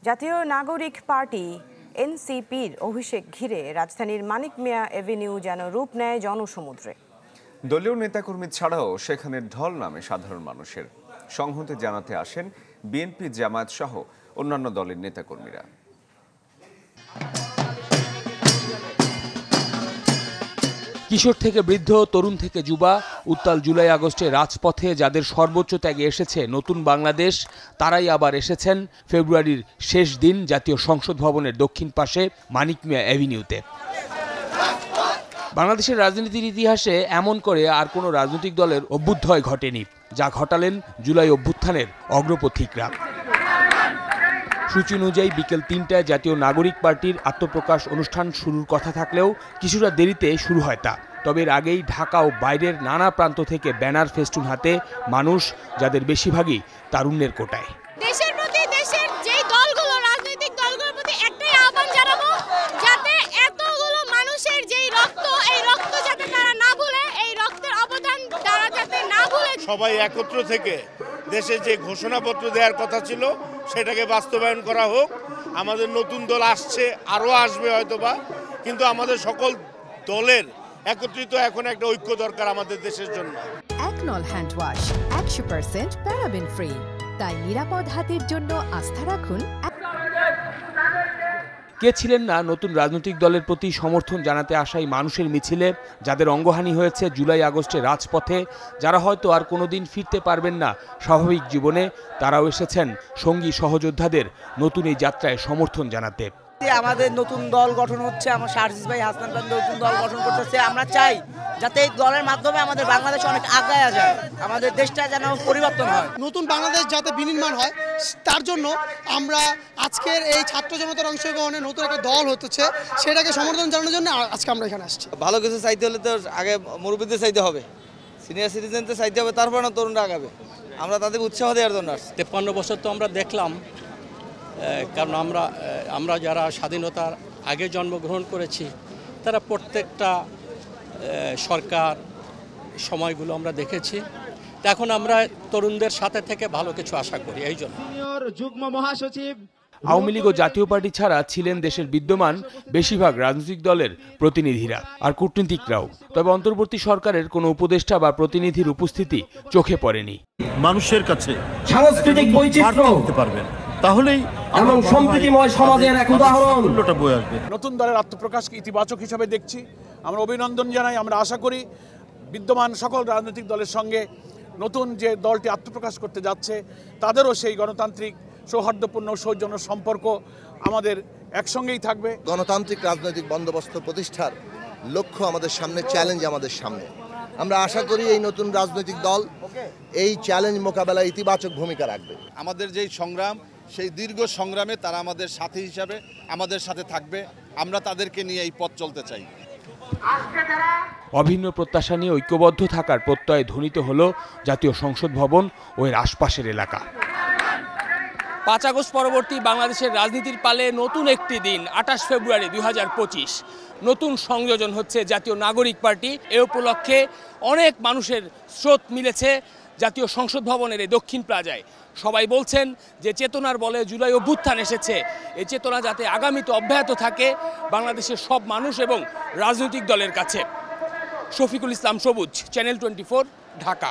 জাতীয় নাগরিক পার্টি এনসিপির অভিষেক ঘিরে রাজধানীর মানিক মিয়া এভিনিউ যেন রূপ নেয় জনসমুদ্রে। দলীয় নেতাকর্মী ছাড়াও সেখানে ঢল নামে সাধারণ মানুষের। সংহতি জানাতে আসেন বিএনপি, জামায়াত সহ অন্যান্য দলের নেতাকর্মীরা। কিশোর থেকে বৃদ্ধ, তরুণ থেকে যুবা, উত্তাল জুলাই আগস্টে রাজপথে যাদের সর্বোচ্চ ত্যাগে এসেছে নতুন বাংলাদেশ, তারাই আবার এসেছেন ফেব্রুয়ারির শেষ দিন জাতীয় সংসদ ভবনের দক্ষিণ পাশে মানিক মিয়া অ্যাভিনিউতে। বাংলাদেশের রাজনীতির ইতিহাসে এমন করে আর কোনো রাজনৈতিক দলের অভ্যুদয় ঘটেনি, যা ঘটালেন জুলাই অভ্যুত্থানের অগ্রপথিকরা। সূচি অনুযায়ী বিকেল ৩টায় জাতীয় নাগরিক পার্টির আত্মপ্রকাশ অনুষ্ঠান শুরুর কথা থাকলেও কিছুটা দেরিতে শুরু হয় তা। তবে এর আগেই ঢাকা ও বাইরের নানা প্রান্ত থেকে ব্যানার ফেস্টুন হাতে মানুষ, যাদের বেশিরভাগই তারুণ্যের কোটায়। দেশের প্রতি, দেশের যেই দলগুলো, রাজনৈতিক দলগুলোর প্রতি একটাই আহ্বান জানাবো, যাতে এতগুলো মানুষের যেই রক্ত, এই রক্ত যাতে তারা না ভুলে, এই রক্তের অবদান তারা যাতে না ভুলে। সবাই একত্র থেকে দেশে যে ঘোষণাপত্র দেওয়ার কথা ছিল সেটাকে বাস্তবায়ন করা হোক। আমাদের নতুন দল আসছে, আরও আসবে হয়তোবা, কিন্তু আমাদের সকল দলের একত্রিত এখন একটা ঐক্য দরকার আমাদের দেশের জন্য। একনল হ্যান্ড ওয়াশ 100% প্যারাবেন ফ্রি, তাই নিরাপদ হাতের জন্য আস্থা রাখুন। কে ছিলেন না নতুন রাজনৈতিক দলের প্রতি সমর্থন জানাতে আসা এই মানুষের মিছিলে, যাদের অঙ্গহানি হয়েছে জুলাই আগস্টে রাজপথে, যারা হয়তো আর কোনোদিন ফিরতে পারবেন না স্বাভাবিক জীবনে, তারাও এসেছেন সঙ্গী সহযোদ্ধাদের নতুন এই যাত্রায় সমর্থন জানাতে। আমাদের নতুন দল গঠন হচ্ছে, আমার শারজিস ভাই, হাসান ভাই নতুন দল গঠন করতেছে। আমরা চাই যাতে এই দলের মাধ্যমে আমাদের বাংলাদেশ অনেক আগায় যায়, আমাদের দেশটা যেন পরিবর্তন হয়, নতুন বাংলাদেশ যাতে বিনির্মাণ হয়, তার জন্য আমরা আজকের এই ছাত্র জনতার অংশগ্রহণে নতুন একটা দল হচ্ছে, সেটাকে সমর্থন জানানোর জন্য আজকে আমরা এখানে আসছি। ভালো কিছু চাইতে হলে তো আগে মুরব্বীদের চাইতে হবে, সিনিয়র সিটিজেনদের চাইতে হবে, তারপর না তরুণরা আগাবে। আমরা তাদের উৎসাহ দেওয়ার জন্য আসছি। 53 বছর তো আমরা দেখলাম, কারণ আমরা যারা স্বাধীনতার আগে জন্মগ্রহণ করেছি, তারা প্রত্যেকটা সরকার সময়গুলো আমরা দেখেছি। এখন আমরা তরুণদের সাথে থেকে ভালো কিছু আশা করি। এই জন্য যুগ্ম মহাসচিব আওয়ামী লীগ ও জাতীয় পার্টি ছাড়া ছিলেন দেশের বিদ্যমান বেশিরভাগ রাজনৈতিক দলের প্রতিনিধিরা আর কূটনীতিকরাও। তবে অন্তর্বর্তী সরকারের কোনো উপদেষ্টা বা প্রতিনিধির উপস্থিতি চোখে পড়েনি। মানুষের কাছে সাংস্কৃতিক বৈচিত্র্য দিতে পারবেন, তাহলেই এবং সম্প্রীতিময় সমাজের এক উদাহরণ বয়ে আসবে। নতুন দলের আত্মপ্রকাশকে ইতিবাচক হিসাবে দেখছি, আমরা অভিনন্দন জানাই। আমরা আশা করি বিদ্যমান সকল রাজনৈতিক দলের সঙ্গে নতুন যে দলটি আত্মপ্রকাশ করতে যাচ্ছে, তাদেরও সেই গণতান্ত্রিক সৌহার্দ্যপূর্ণ সৌজন্য সম্পর্ক আমাদের একসঙ্গেই থাকবে। গণতান্ত্রিক রাজনৈতিক বন্দোবস্ত প্রতিষ্ঠার লক্ষ্য আমাদের সামনে, চ্যালেঞ্জ আমাদের সামনে। আমরা আশা করি এই নতুন রাজনৈতিক দল এই চ্যালেঞ্জ মোকাবেলায় ইতিবাচক ভূমিকা রাখবে। আমাদের যেই সংগ্রাম, সেই দীর্ঘ সংগ্রামে তারা আমাদের সাথী হিসাবে আমাদের সাথে থাকবে। আমরা তাদেরকে নিয়ে এই পথ চলতে চাই। অভিন্ন প্রত্যাশা নিয়ে ঐক্যবদ্ধ থাকার প্রত্যয় ধ্বনিত হল জাতীয় সংসদ ভবন ও এর আশপাশের এলাকা। 5 আগস্ট পরবর্তী বাংলাদেশের রাজনীতির পালে নতুন একটি দিন, 28 ফেব্রুয়ারি 2025। নতুন সংযোজন হচ্ছে জাতীয় নাগরিক পার্টি। এ উপলক্ষে অনেক মানুষের স্রোত মিলেছে জাতীয় সংসদ ভবনের এই দক্ষিণ প্লাজায়। সবাই বলছেন যে চেতনার বলে জুলাই অভ্যুত্থান এসেছে, এই চেতনা যাতে আগামীতে অব্যাহত থাকে বাংলাদেশের সব মানুষ এবং রাজনৈতিক দলের কাছে। শফিকুল ইসলাম সবুজ, চ্যানেল 24, ঢাকা।